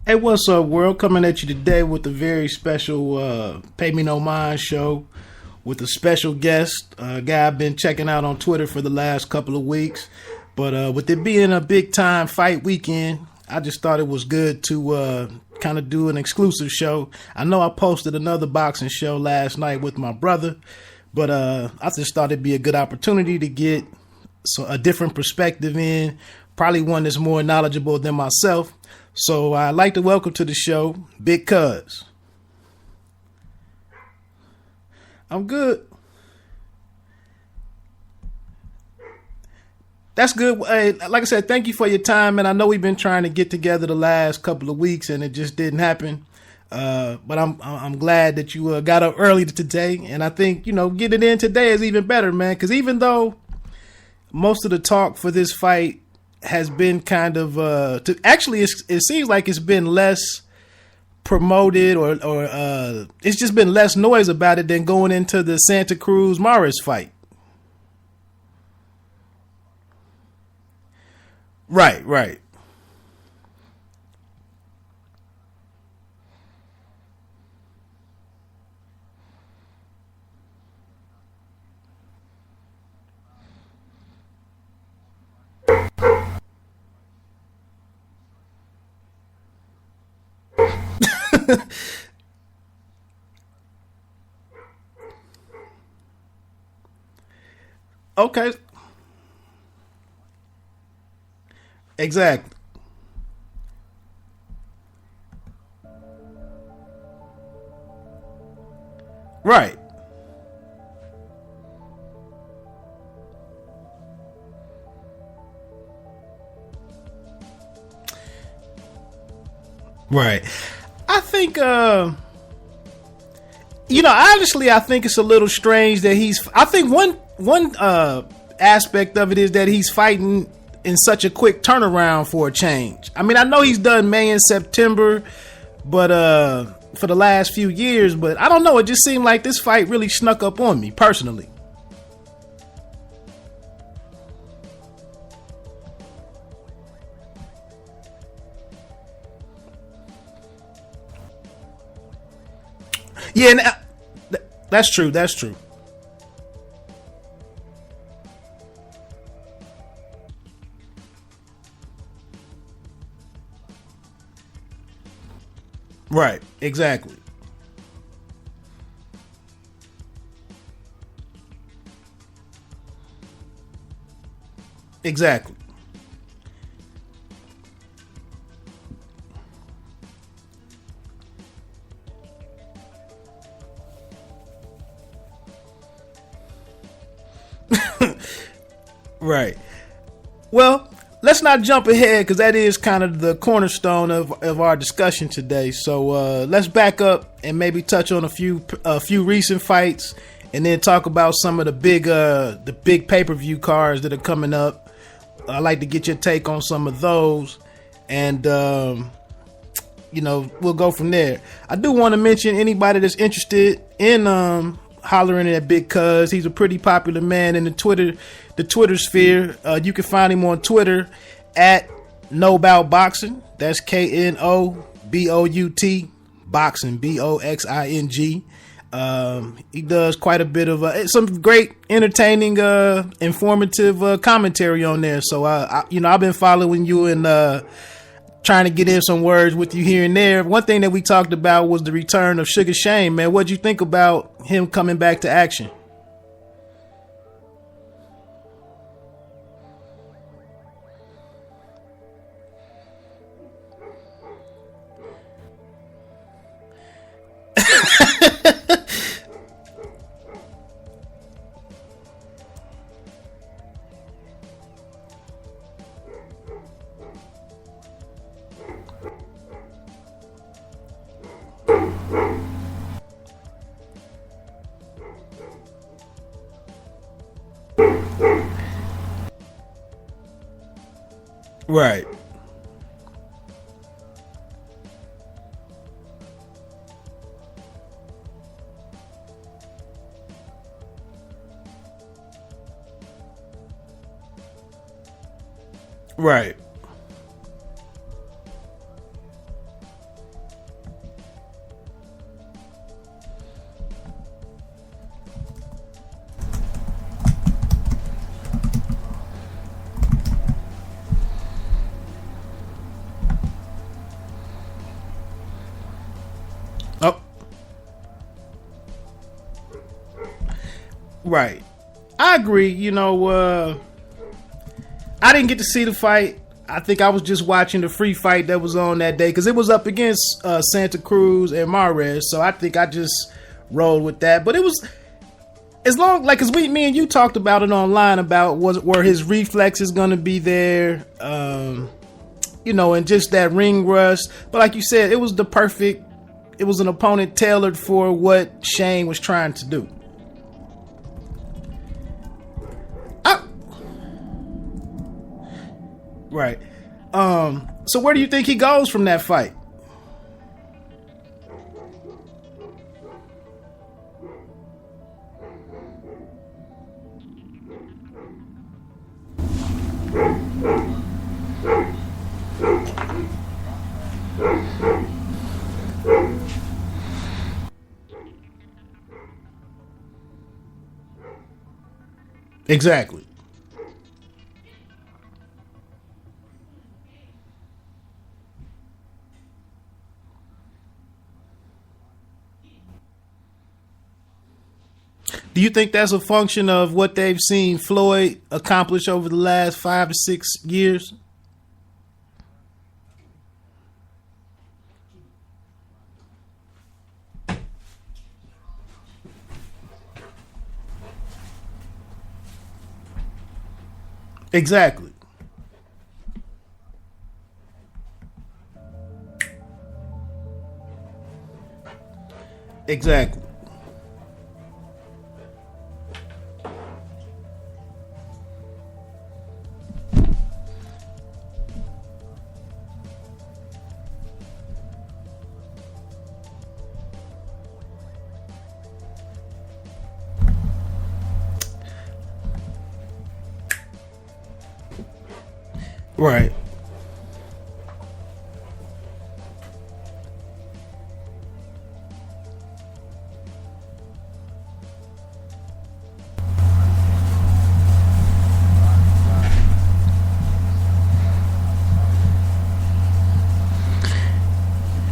Hey, what's up, world? Coming at you today with a very special Pay Me No Mind show with a special guest, a guy I've been checking out on Twitter for the last couple of weeks. But with it being a big time fight weekend, I just thought it was good to kind of do an exclusive show. I know I posted another boxing show last night with my brother, but I just thought it'd be a good opportunity to get a different perspective in, probably one that's more knowledgeable than myself. So I'd like to welcome to the show Big Cuz. I'm good. That's good. Hey, like I said, thank you for your time, and I know we've been trying to get together the last couple of weeks, and it just didn't happen. But I'm glad that you got up early today, and I think getting in today is even better, man. Because even though most of the talk for this fight has been kind of it seems like it's been less promoted or it's just been less noise about it than going into the Santa Cruz Maris fight. Right. Okay. Exactly. Right. Right. I think honestly, I think it's a little strange that I think one aspect of it is that he's fighting in such a quick turnaround for a change. I mean, I know he's done May and September, but for the last few years, but I don't know, it just seemed like this fight really snuck up on me personally. Yeah, and that's true. That's true. Right. Exactly. Exactly. Right. Well, let's not jump ahead because that is kind of the cornerstone of our discussion today. So let's back up and maybe touch on a few recent fights, and then talk about some of the big pay-per-view cards that are coming up. I'd like to get your take on some of those, and we'll go from there. I do want to mention anybody that's interested in hollering at Big Cuz. He's a pretty popular man in the Twitter sphere. You can find him on Twitter at Nobout Boxing. That's KNOBOUT Boxing, BOXING. He does quite a bit of some great, entertaining, informative commentary on there. So I've been following you and trying to get in some words with you here and there. One thing that we talked about was the return of Sugar Shane, man. What'd you think about him coming back to action? Right. Right. Right. I agree. I didn't get to see the fight. I think I was just watching the free fight that was on that day because it was up against Santa Cruz and Mares. So I think I just rolled with that. But it was as long like as me and you talked about it online about were his reflexes going to be there, and just that ring rust. But like you said, it was it was an opponent tailored for what Shane was trying to do. Right. So where do you think he goes from that fight? Exactly. Do you think that's a function of what they've seen Floyd accomplish over the last 5 to 6 years? Exactly. Exactly. Right.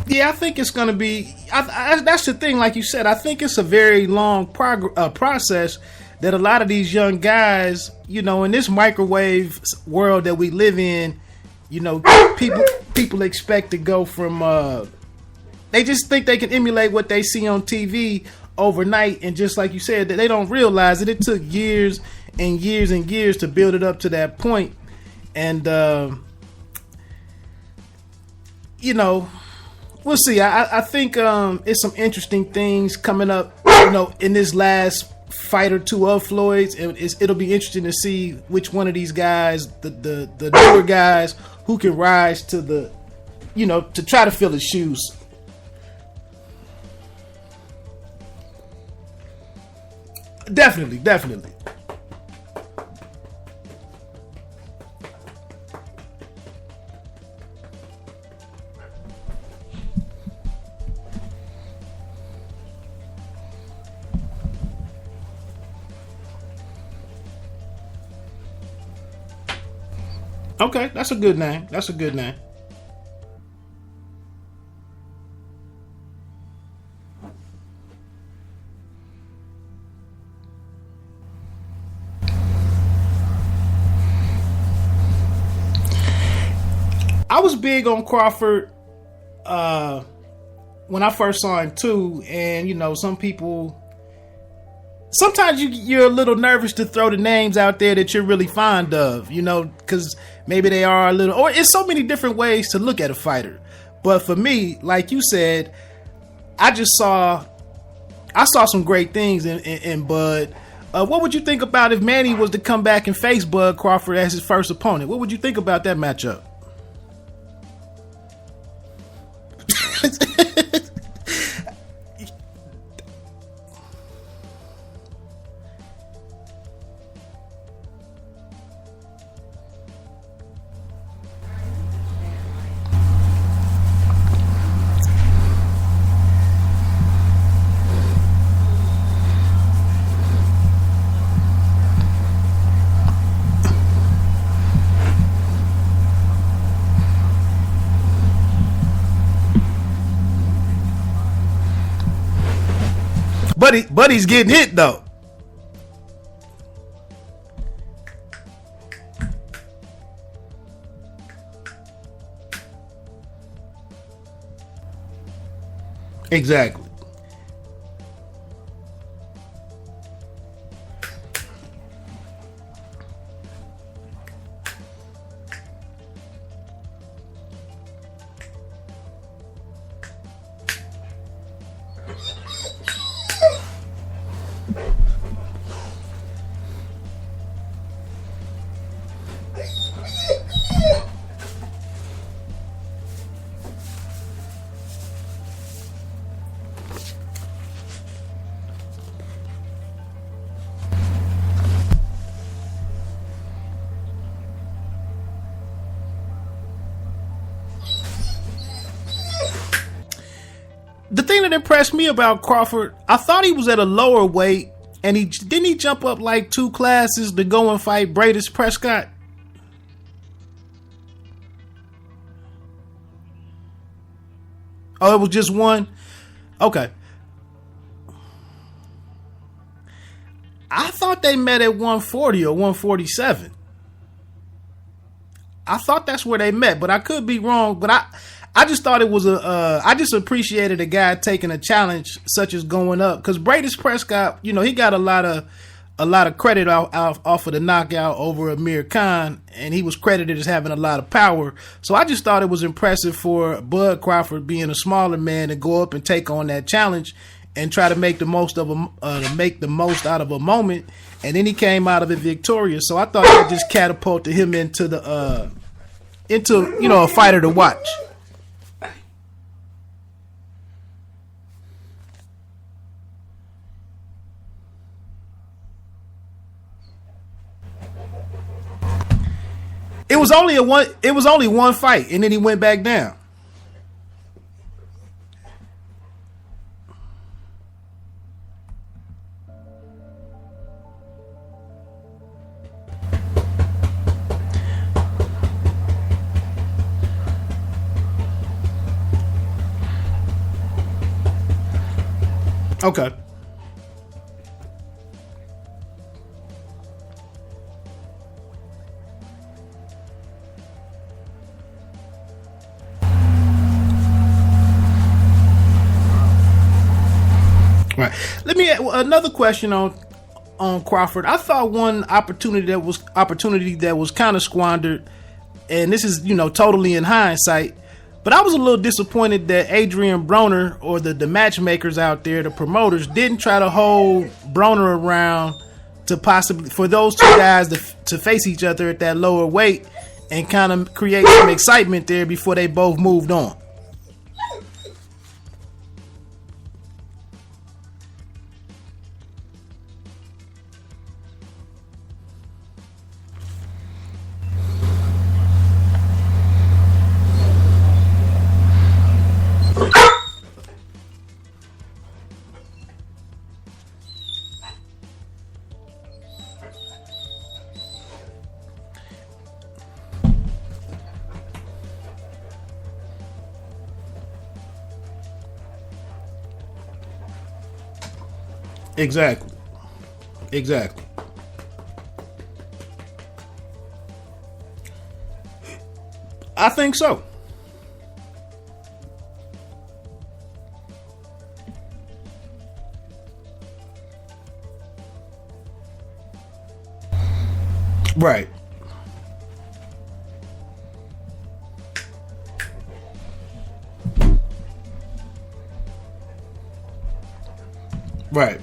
Yeah, I think it's going to be. That's the thing, like you said. I think it's a very long process that a lot of these young guys, in this microwave world that we live in, people expect to go from. They just think they can emulate what they see on TV overnight, and just like you said, that they don't realize that it took years and years and years to build it up to that point, and we'll see. I think it's some interesting things coming up, in this last fight or two of Floyd's. It'll be interesting to see which one of these guys, the newer guys, who can rise to to try to fill his shoes. Definitely. Okay, that's a good name. I was big on Crawford when I first saw him too, and some people. Sometimes you're a little nervous to throw the names out there that you're really fond of, because maybe they are a little, or it's so many different ways to look at a fighter. But for me, like you said, I saw some great things in Bud. What would you think about if Manny was to come back and face Bud Crawford as his first opponent? What would you think about that matchup? Buddy's getting hit though. Exactly. The thing that impressed me about Crawford, I thought he was at a lower weight, and he jump up like 2 classes to go and fight Bradis Prescott. Oh, it was just one? Okay. I thought they met at 140 or 147. I thought that's where they met, but I could be wrong. But I just thought it was I just appreciated a guy taking a challenge such as going up, because Bradis Prescott, he got a lot of credit off of the knockout over Amir Khan, and he was credited as having a lot of power. So I just thought it was impressive for Bud Crawford, being a smaller man, to go up and take on that challenge and try to make the most out of a moment. And then he came out of it victorious. So I thought that just catapulted him into a fighter to watch. It was only one fight, and then he went back down. Okay. Right. Let me another question on Crawford. I thought one opportunity that was kind of squandered, and this is totally in hindsight, but I was a little disappointed that Adrian Broner, or the matchmakers out there, the promoters, didn't try to hold Broner around to possibly for those two guys to face each other at that lower weight and kind of create some excitement there before they both moved on. Exactly. I think so. Right. Right.